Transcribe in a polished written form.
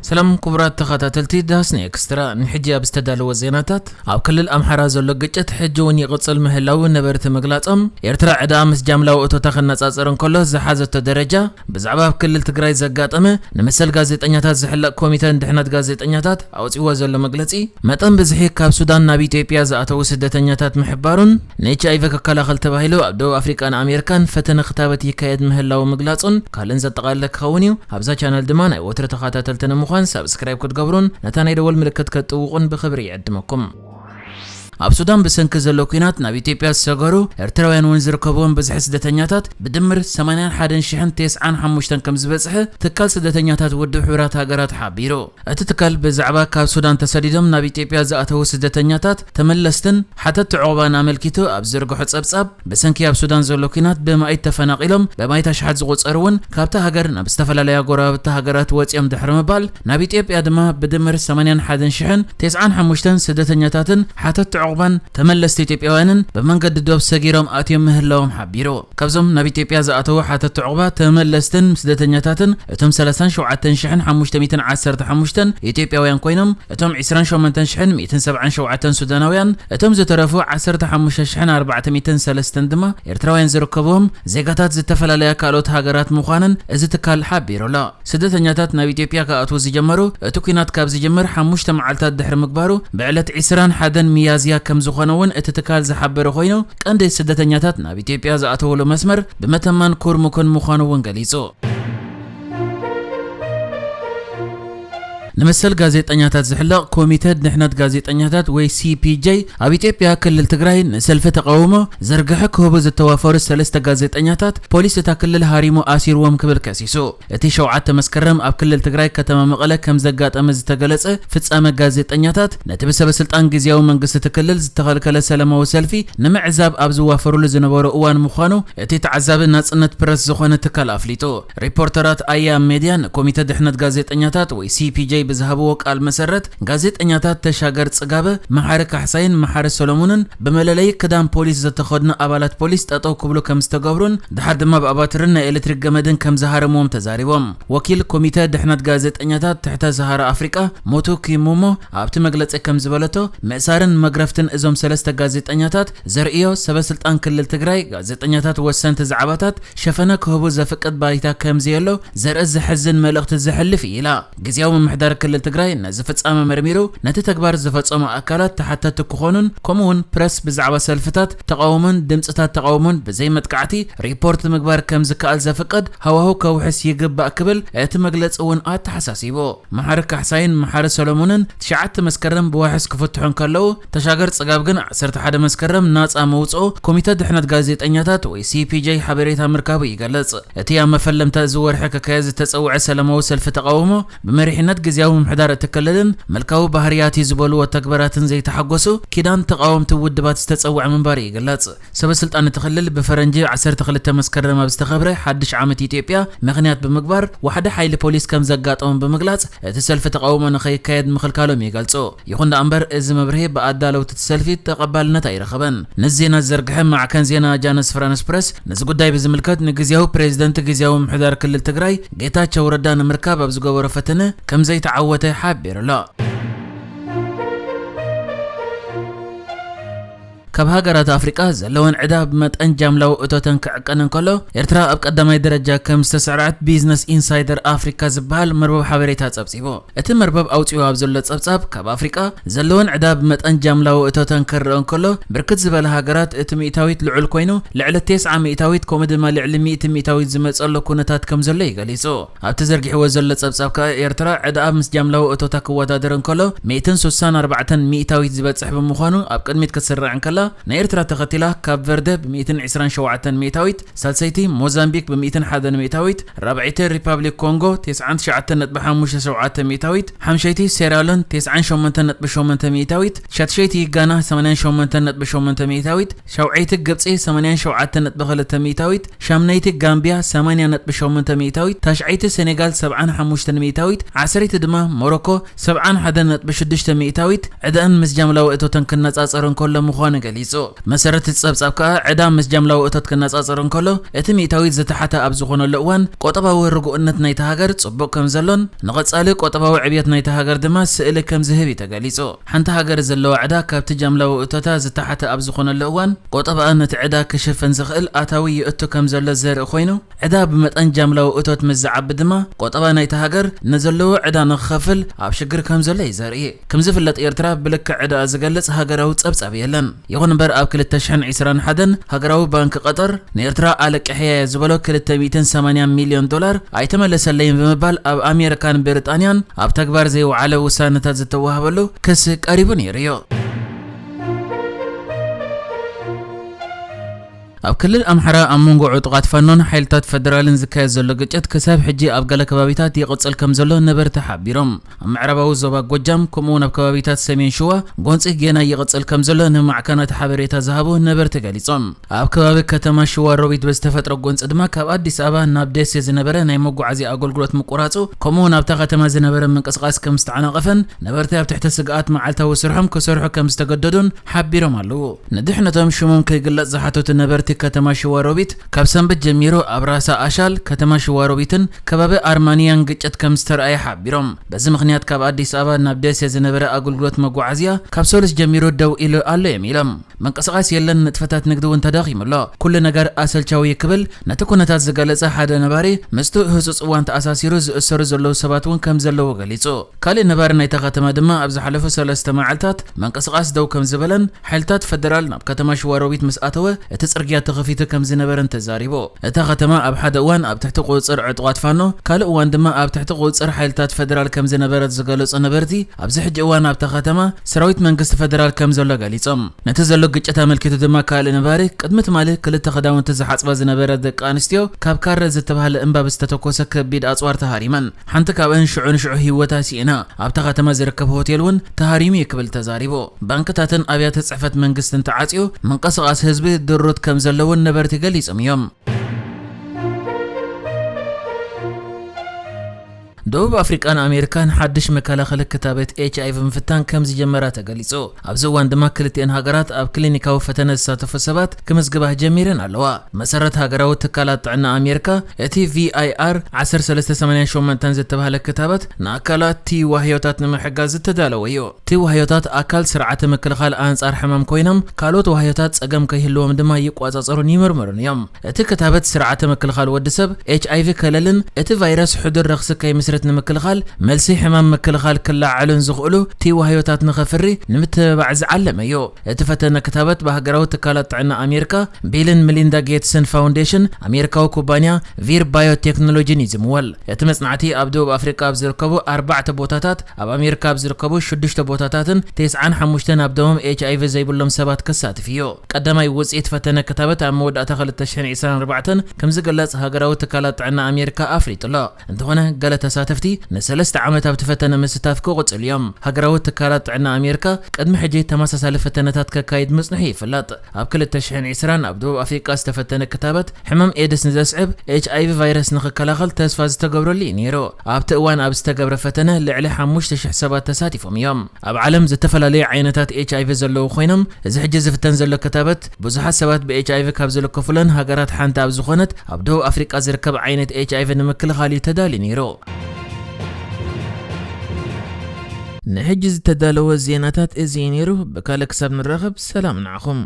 سلام كبرات تخاتلتي داسني اكسترا نحجي بستدالو الزيناتات او كل الامحرا زلو قجت حجوني قصل مهلاو نبرت مقلاصم يرترا عدا مس جاملاو اتو تخنصاصرن كله زحازته درجه بزعباب كل تግራይ ዘጋጠመ نمسل ጋዜጠኛታት ዝሕለቅ ኮሚቴ ድሕነት ጋዜጠኛታት አውጽዋ ዘሎ መግለጺ መጠን በዝሒ ካብ ሱዳን ናብ ኢትዮጵያ ዝኣተው ስደተኛታት ምሕባሩን ንኤችአይቪ ከከላኸል ተባሂሉ ኣብ ደቡብ አፍሪካን አሜሪካን ፈተነ ክታበት ይካየድ ምህላው መግላጹን ካልን ዘጠቃለ ከውኒው ኣብዛ ቻናል ድማ ናይ ወትር ተኸታተልተነ ምዃን ሰብስክራይብ ክትገብሩን ነታ ናይ ደወል ምልክት ከጥውቁን ብኽብሪ ይዕድመኩም ኣብ ሱዳን በሰንከ ዘሎ ኩናት ናብ ኢትዮጵያ ዝሰገሩ ኤርትራውያን ውን ዝርከብዎም ብዙሕ ስደተኛታት ብድምር 81995 ከም ዝበጽሐ ትካል ስደተኛታት ውድብ ሕብራት ሃገራት ሓቢሩ እቲ ትካል ብዛዕባ ካብ ሱዳን ተሰዲዶም ናብ ኢትዮጵያ ዝኣተው ስደተኛታት ተመለስትን ሓተት ዕቁባን ኣመልኪቱ ኣብ ዝርግሑ ጸብጻብ በሰንኪ ኣብ ሱዳን ዘሎ ኩናት ብማይት ተፈናቂሎም ብማይት ኣሽሓት ዝቆጸሩን ካብታ ሃገር ናብ ዝተፈላለያ ጎረቤት ሃገራት ወጽኦም ድሕሪ ምባል ናብ ኢትዮጵያ ድማ ብድምር 81995 ስደተኛታትን ሓተት عقبان تملست إثيوبياوين بمنقد دوب سجيرهم آتيهم مهلهم حبيرو كابزم نبي إثيوبيا زاتوا حتى عقبة تملستن سدتنياتن اتم 30 شحن 510 حمشتن إثيوبياوين كوينم اتم 20 شحن 270 سوداناويان اتم زترفوا 10 شحن 403 دما إرتراوين زركبهم زيغاتات زتفلاليا كالوت هاجرات مخانن ازتكال حبيرو لا سدتنياتات نبي إثيوبيا كاتو زيجمرو اتوكينات كاب زيجمر 5 معلتات دحر مقبارو بعلت 21 ميازيا كم زخانون اتتكال زحبر خوينو كاند سدتنياتات ناب ኢትዮጵያ زاتولو مسمر بمتمان كورمكن مخانون غليصو نمسل ጋዜጠኛታት ዝሕለቅ ኮሚቴ ድሕነት ጋዜጠኛታት ወይ CPJ ኣብ ኢትዮጵያ ክልል ትግራይ ንሰልፊ ተቃውሞ ዘርግሐ ክህቡ ዝተዋፈሩ ሰለስተ ጋዜጠኛታት ፖሊስ እታ ክልል ሃሪሙ ኣሲርዎም ክብል ከሲሱ እቲ 7 መስከረም ኣብ ክልል ትግራይ ከተማ መቐለ ከም ዘጋጠመ ዝተገለጸ ፍጻመ ጋዜጠኛታት ነቲ ብሰበስልጣን ግዚያዊ መንግስቲ ክልል ዝተኸልከለ ሰላማዊ ሰልፊ ንምዕዛብ ኣብ ዝዋፈሩሉ ዝነበሩ እዋን ምዃኑ እቲ ተዓዛቢ ናጽነት ፕረስ ዝኾነ ትካል ኣፍሊጡ ሪፖርተራት ኣያም ሚድያን ኮሚቴ ድሕነት ጋዜጠኛታት ወይ CPJ بزهبو قال مسرت ጋዜጠኛታት ተሻገር ጽጋበ መሐረክ حسين መሐረ ሰሎሞንን በመለለይ ከዳም ፖሊስ ዘተخدنا አባላት ፖሊስ ጠጠው ክብሉ ከም ዝተገብሩን ድሓር ድማ በአባትርና ኤሌክትሪክ ገመድን ከም ዘሃረሞም ተዛሪቦም ወኪል ኮሚቴ ድሕነት ጋዜጠኛታት ትሕተ ዘሃራ አፍሪካ ሞቶ ኪሞሞ ኣብቲ መግለጽ ከም ዝበለቶ መሳርን መግረፍትን እዞም ሰለስተ ጋዜጠኛታት ዘርእዮ ሰበስልጣን ክልል ትግራይ ጋዜጠኛታት ወሰንተ ዛዕባታት ሸፈነ ክህቡ ዘፈቀድ ባይታ ከም ዘየሎ ዘርእ ዝሕዝን መልእኽቲ ዝሕልፍ ኢላ ግዚያው ምሕዳር ክልል ትግራይ ነዚ ፍጻመ መርሚሩ ነቲ ተግባር ዝፈጸሙ ኣካላት ተሓተቱ ክኾኑን ከምኡውን ፕረስ ብዛዕባ ሰልፍታት ተቃውሞን ድምጽታት ተቃውሞን ብዘይ መጥቃዕቲ ሪፖርት ምግባር ከም ዝከኣል ዘፈቀድ ሃዋሁ ከውሕስ ይግባእ ክብል እቲ መግለጽ እውን ኣተሓሳሲቦ መሐረክ حسين መሐረ ሰሎሞንን 9 መስከረም ብዋሕስ ክፍትሑን ከለው ተሻገር ጽጋብ ግን 11 መስከረም ናጻ መውጽኦ ኮሚቴ ድሕነት ጋዜጠኛታት ወይ CPJ ሓበሬታ ምርካቡ ይገልጽ እቲ ያመፈለምታ ዝወርሐ ከከያዝ ተጸውዐ ሰላማዊ ሰልፍ ተቃውሞ በመሪሕነት ግዚያው ምሕዳር ተከለልን መልካው ባህሪያት ይዝበሉ ወተግበራትን ዘይተሐጎሱ ኪዳን ተቃውምቲ ውድባት ዝተጸውዐ መንባር ይገልጽ ሰበስልጣን ተኸለል በፈረንጂ 12 መስከረም ኣብ ዝተኸብረ ሓድሽ ዓመት ኢትዮጵያ ምኽንያት በመግባር ወሓደ ኃይል ፖሊስ ከም ዘጋጠም በመግላጽ እቲ ሰልፍ ተቃውሞ ንኸይካየድ ምኽልካሎም ይገልጹ ይኹን ዳምበር እዚ መብርሄ በአዳለውት ሰልፊ ተቀባልነት አይረኸበን ነዚና ዘርግሐ ማዕከን ዜና አጃንስ ፍራንስ ፕሬስ ነዚ ጉዳይ በዝምልከት ንግዚያው ፕሬዝዳንት ግዚያው ምሕዳር ክልል ትግራይ ጌታቸው ረዳ ንምርካብ ኣብ ዝገበሮ ፈተነ ከም ዘይተዓወተ ሓቢሩ ላ ካብ ሃገራት አፍሪካ ዘለውን ዕዳ በመጠን ጃምላው እቶተን ክዕቀንን ከሎ ኤርትራ ኣብ ቀዳማይ ደረጃ ከም ዝተሰዓት ቢዝነስ ኢንሳይደር አፍሪካ ዝበሃል መርበብ ሓበሬታ ጸብጺቦ እቲ መርበብ ኣውጽኡ ኣብ ዘሎ ጸብጻብ ካብ አፍሪካ ዘለውን ዕዳ በመጠን ጃምላው እቶተን ክርአን ከሎ ብርክት ዝበለ ሃገራት እቲ ሚእታዊት ልዑል ኮይኑ ልዕሊ 9 ሚእታዊት ከምኡ ድማ ልዕሊ 100 ሚእታዊት ዝመጸሎ ኩነታት ከም ዘሎ ይገሊጹ ኣብቲ ዘርጊሕዎ ዘሎ ጸብጻብ ኤርትራ ዕዳ ምስ ጃምላው እቶታ ክወዳደርን ከሎ 164 ሚእታዊት ዝበጽሕ ብምዃኑ ኣብ ቅድሚት ክስራዕን ከላ نيرترا تختلا كاب فيردي ب127 ميتاويت سالسيتي موزامبيك ب101 ميتاويت رابعيتي ريبابليك كونغو 99.57 ميتاويت حمشيتي سيرالون 98.8 ميتاويت شاتشيتي غانا 88.8 ميتاويت شوعيتي قبصي 87.2 ميتاويت شامنيتي غامبيا 8.8 ميتاويت تاشعيتي سنغال 75 ميتاويت عسريتي دما موروكو 71.6 ميتاويت عدان مسجاملاو اتو تنكنصاصرن كله مخانه ተገሊጹ መሰረት ጸብጻብ ከ ዕዳ ምስ ጀምላው እቶት ከነጻጸር እንከሎ እቲ ሚእታዊት ዝተሓተ ኣብ ዝኾነሉ እዋን ቆጠባዊ ርጉእነት ናይቲ ሃገር ጽቡቕ ከም ዘሎን ንቐጻሊ ቆጠባዊ ዕብየት ናይቲ ሃገር ድማ ስእሊ ከም ዝህብ ተገሊጹ ሓንቲ ሃገር ዘለዋ ዕዳ ካብቲ ጀምላዊ እቶታ ዝተሓተ ኣብ ዝኾነሉ እዋን ቆጠባኣ ነቲ ዕዳ ክሽፈን ዝኽእል ኣታዊ ይእቱ ከም ዘሎ ዘርኢ ኮይኑ ዕዳ ብመጠን ጀምላዊ እቶት ምስ ዝዓቢ ድማ ቆጠባ ናይቲ ሃገር ንዘለዎ ዕዳ ንኽኸፍል ኣብ ሽግር ከም ዘሎ ይዘርኢ ከም ዝፍለጥ ኤርትራ ብልክዕ ዕዳ ዝገልጽ ሃገራዊ ጸብጻብ የለን ይኹን እምበር ኣብ 2021 ሃገራዊ ባንኪ ቀጠር ንኤርትራ ኣለቅሕያ ዝበሎ 280 ሚልዮን ዶላር ኣይተመለሰለይን ብምባል ኣብ ኣሜሪካን ብሪጣንያን ኣብ ተግባር ዘይወዓለ ውሳነታት ዝተዋሃበሉ ክስ ቀሪቡ ነይሩ ኣብ ክልል ኣምሓራ ኣብ መንጎ ዕጡቃት ፋኖን ሓይልታት ፌደራልን ዝካየድ ዘሎ ግጭት ክሳብ ሕጂ ኣብ ገለ ከባቢታት ይቕጽል ከም ዘሎ ነበርቲ ሓቢሮም ኣብ ምዕራባዊ ዞባ ጎጃም ከምኡውን ኣብ ከባቢታት ሰሜን ሸዋ ጎንፂ ጌና ይቕጽል ከም ዘሎ ንማዕከናት ሓበሬታ ዝሃቡ ነበርቲ ገሊጾም ኣብ ከባቢ ከተማ ሽዋሮቢት ብዝተፈጥሮ ጎንፂ ድማ ካብ ኣዲስ ኣበባ ናብ ደሴ ዝነበረ ናይ መጓዓዝያ ኣገልግሎት ምቁራጹ ከምኡውን ኣብታ ከተማ ዝነበረ ምንቅስቓስ ከም ዝተዓናቐፈን ነበርቲ ኣብ ትሕቲ ስግኣት መዓልታዊ ስርሖም ክሰርሑ ከም ዝተገደዱን ሓቢሮም ኣለዉ ንድሕነቶም ሽሞም ከይግለጽ ዝሓተቱ ነበርቲ ከተማ ሽዋሮቢት ካብ ሰንበት ጀሚሮ ኣብ ራሳ ኣሻል ከተማ ሽዋሮቢትን ከባቢ ኣርማንያን ግጭት ከም ዝተረኣየ ሓቢሮም በዚ ምኽንያት ካብ ኣዲስ ኣበባ ናብ ደሴ ዝነበረ ኣገልግሎት መጓዓዝያ ካብ ሰሉስ ጀሚሮ ደው ኢሉ ኣሎ የሚሎም መንቀሳቐስ የለን ንጥፈታት ንግዲ እውን ተዳኺሙሎ ኩሉ ነገር ኣሰልቻዊ ክብል ነቲ ኩነታት ዝገለጸ ሓደ ነባሪ ምስቱ ህጹጽ እዋን ተኣሳሲሩ ዝእሰሩ ዘለዉ ሰባት እውን ከም ዘለዉ ገሊጹ ካልእ ነባሪ ናይታ ከተማ ድማ ኣብ ዝሓለፉ 3 መዓልታት መንቀሳቐስ ደው ከም ዝበለን ሓይልታት ፌደራል ናብ ከተማ ሽዋሮቢት ምስ ኣተወ እቲ ጽርግያ ተኸፊቱ ከም ዝነበረን ተዛሪቦ እታ ከተማ ኣብ ሓደ እዋን ኣብ ትሕቲ ቁጽር ዕጡቃት ፋኖ ካልእ እዋን ድማ ኣብ ትሕቲ ቁጽር ሓይልታት ፌደራል ከም ዝነበረት ዝገለጹ ነበርቲ ኣብዚ ሕጂ እዋን ኣብታ ከተማ ሰራዊት መንግስቲ ፌደራል ከም ዘሎ ገሊጾም ነቲ ዘሎ ግጭት ኣመልኪቱ ድማ ካልእ ነባሪ ቅድሚት ማሊ ክልተ ክዳውንቲ ዝሓጽባ ዝነበረ ደቂ ኣንስትዮ ካብ ካረ ዝተባሃለ እምባ ብዝተተኮሰ ከቢድ ኣጽዋር ተሃሪመን ሓንቲ ካብአን ሽዑ ህይወታ ሲእና ኣብታ ከተማ ዝርከብ ሆቴል እውን ተሃሪሙ ይክብል ተዛሪቦ ባንክታትን ኣብያተ ጽሕፈት መንግስትን ተዓጽዩ መንቀሳቐስ ህዝቢ ድሩት ከም ዘለውን ነበርቲ ገሊጾም እዮም ደቡብ ኣፍሪቃን ኣሜሪካን ሓድሽ መከላኸሊ ክታበት HIV ምፍታን ከም ዝጀመራ ተገሊጹ ኣብዚ እዋን ድማ ክልቲአን ሃገራት ኣብ ክሊኒካዊ ፈተነ ዝሳተፉ ሰባት ክምዝግባህ ጀሚረን ኣለዋ መሰረት ሃገራዊ ትካላት ጥዕና ኣሜሪካ እቲ VIR 1388 ዝተባሃለ ክታበት ንኣካላት ቲ ዋህዮታት ንምሕጋዝ ዝተዳለወ እዩ ቲ ዋህዮታት ኣካል ስርዓተ ምክልኻል ኣንጻር ሕማም ኮይኖም ካልኦት ዋህዮታት ጸገም ከይህልዎም ድማ ይቋጻጸሩን ይምርምሩን እዮም እቲ ክታበት ስርዓተ ምክልኻል ወዲሰብ HIV ከለልን እቲ ቫይረስ ሕዱር ረኽሲ ከይምስረት ንምክልኻል መልሲ ሕማም ምክልኻል ክላዓሉን ዝኽእሉ ቲ ዋህዮታት ንኸፍሪ ንምትባዕ ዝዓለመ እዩ እቲ ፈተነ ክታበት ብሃገራዊ ትካላት ጥዕና ኣሜሪካ ቢልን ሚሊንዳ ጌትስን ፋውንዴሽን ኣሜሪካዊ ኩባንያ ቪር ባዮቴክኖሎጂን ይዝምወል እቲ መጽናዕቲ ኣብ ደቡብ ኣፍሪካ ኣብ ዝርከቡ 4 ቦታታት ኣብ ኣሜሪካ ኣብ ዝርከቡ 6 ቦታታትን 95 ኣብ ደሞም HIV ዘይብሎም ሰባት ክሳተፍ እዩ ቀዳማይ ውጽኢት ፈተነ ክታበት ኣብ መወዳእታ 2024 ከም ዝገለጽ ሃገራዊ ትካላት ጥዕና ኣሜሪካ ኣፍሪጡሎ እንተኾነ ገለ ተሳተፍቲ ን3 ዓመት ኣብ ተፈተነ ምስታፍ ክቕጽሉ እዮም ሃገራዊ ትካላት ጥዕና ኣሜሪካ ቅድሚ ሕጂ ተመሳሳሊ ፈተነታት ከካይድ ምጽንሑ ይፍለጥ ኣብ 2020 ኣብ ደቡብ ኣፍሪቃ ዝተፈተነ ክታበት ሕማም ኤድስ ንዘስዕብ HIV ቫይረስ ንኽከላኸል ተስፋ ዝተገብረሉ ነይሩ ኣብቲ እዋን ኣብ ዝተገብረ ፈተነ ልዕሊ 5000 ሰባት ተሳቲፎም እዮም ኣብ ዓለም ዝተፈላለዩ ዓይነታት HIV ዘለዉ ኮይኖም እዚ ሕጂ ዝፍተን ዘሎ ክታበት ብዙሓት ሰባት ብHIV ካብ ዝለከፉለን ሃገራት ሓንቲ ኣብ ዝኾነት ኣብ ደቡብ ኣፍሪቃ ዝርከብ ዓይነት HIV ንምክልኻል ተዳልዩ ነይሩ نحجز تدالو الزيناتات ازينيرو بكالك ساب نرغب سلام نعخم